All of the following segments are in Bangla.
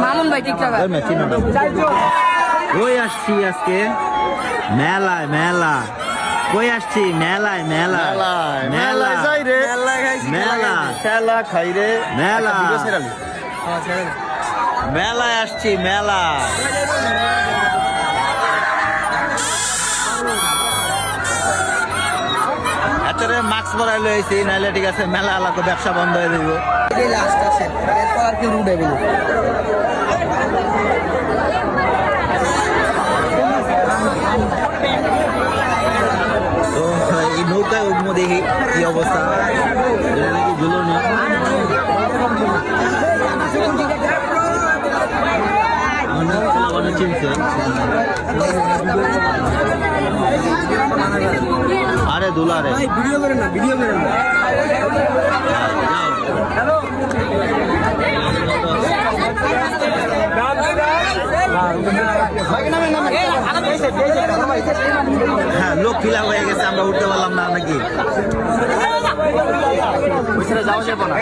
মামুন ভাই টিকটকার কই আসছি আজকে মেলায় মেলা কই আসছি মেলায় মেলা মেলা যাই রে মেলা খেলা খাই রে মেলা মেলায় আসছি মেলা এতরে মাস্ক পরাই লইছি নাইলে ঠিক আছে মেলা এলাকা ব্যবসা বন্ধ হয়ে দিব তো এই নৌকায় উঠবো দেখি কি অবস্থা নাকি ঝুলনি চিনছে আরে দুলারে ভিডিও করেন না ভিডিও করেন না হ্যাঁ লোক ফিলা হয়ে গেছে আমরা উঠতে পারলাম না নাকি যাওয়া যাবো না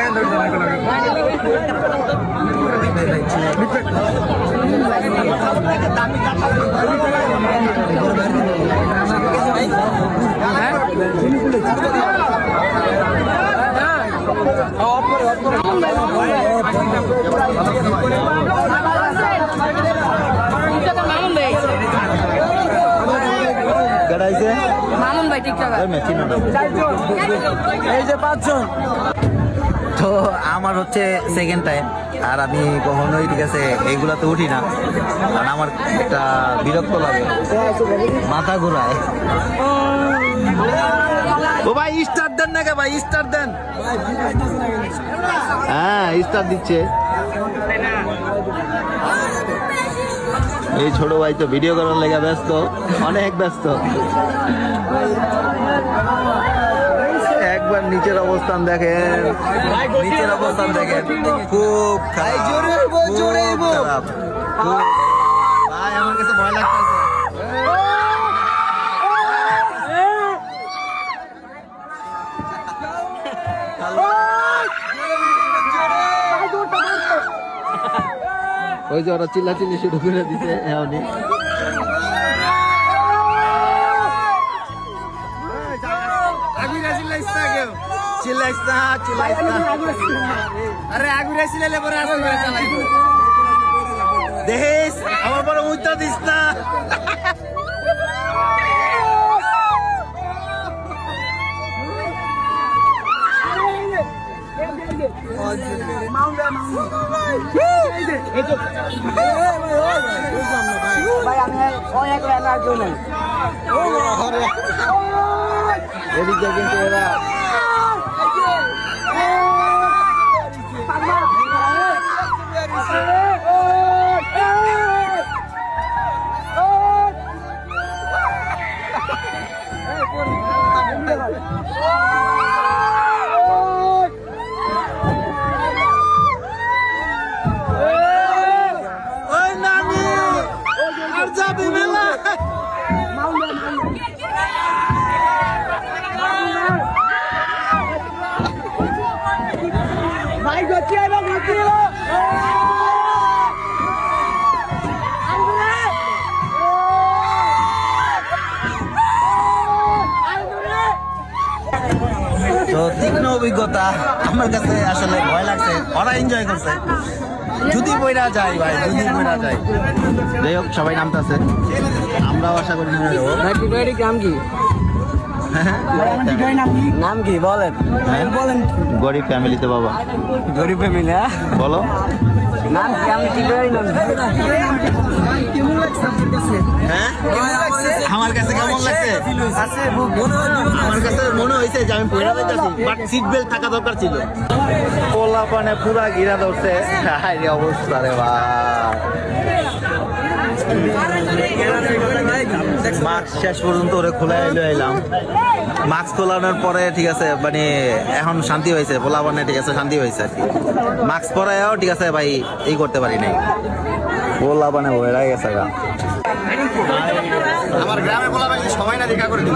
মামুন ভাই টিকটকার এই যে 5 জন তো আমার হচ্ছে সেকেন্ড টাইম আর আমি কখনোই ঠিক আছে এইগুলাতে উঠি না কারণ আমার একটা বিরক্ত লাগে মাথা ঘুরায় ও ভাই স্টার দেন না ভাই স্টার দেন হ্যাঁ স্টার দিচ্ছে এই ছোট ভাই তো ভিডিও করার লেগে ব্যস্ত অনেক ব্যস্ত একবার নিচের অবস্থান দেখেন নিচের অবস্থান দেখেন খুব খারাপ ভাই আমার কাছে ভয় লাগতেছে ওই যে ওরা চিল্লাচিল্লি শুরু করে দিছে এমনি দেখিস আমার পরে উত্তর দিস না এদিকে কিন্তু এরা তো তীক্ষ্ণ অভিজ্ঞতা আমার কাছে আসলে ভয় লাগছে ওরা এনজয় করছে যদি বইরা যায় ভাই যদি বইরা যায় যাই হোক সবাই নামতেছে আমরাও আশা করি নেমে যাবো গ্রাম কি নাম কি বলেন বলেন গরিব ফ্যামিলিতে বাবা গরিব ফ্যামিলি বলো নাম কি আমি টিকটকারই নাম হ্যাঁ আমার কাছে কেমন লাগছে আমার কাছে মনে হয়েছে যে আমি পয়রা যাইতেছি বাট সিট বেল্ট থাকা দরকার ছিল পোলা পানে পুরা ঘিরা ধরছে অবস্থা রে ভাই মাস্ক শেষ পর্যন্ত ওরে খোলা এলাম মাস্ক খোলানোর পরে ঠিক আছে মানে এখন শান্তি হয়েছে পোলা পানে ঠিক আছে শান্তি হয়েছে আর কি মাস্ক পরায়ও ঠিক আছে ভাই এই করতে পারি নাই পোলা পানে ভয় গেছে গা আমার গ্রামে বলা ভাই সবাই না দেখা করে দিন।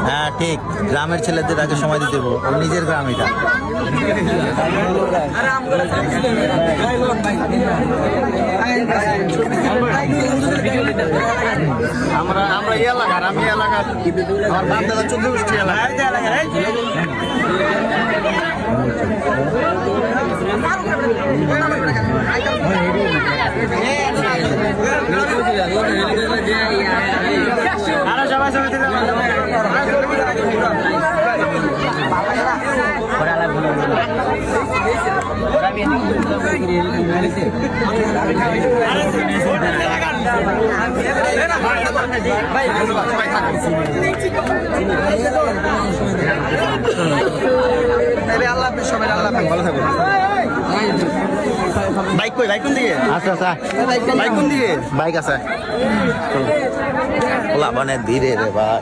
হ্যাঁ ঠিক, গ্রামের ছেলেদের আগে সময় দিতে দেবো, ওর নিজের গ্রাম এটা। আমরা এই এলাকার, আমি এলাকার, আমার বাপ দাদা 14 গোষ্ঠী এলাকা। বাইক কই, বাইক কোন দিকে? আচ্ছা আচ্ছা, বাইক কোন দিকে? বাইক আছে। ওলা মানে ধীরে রে ভাই।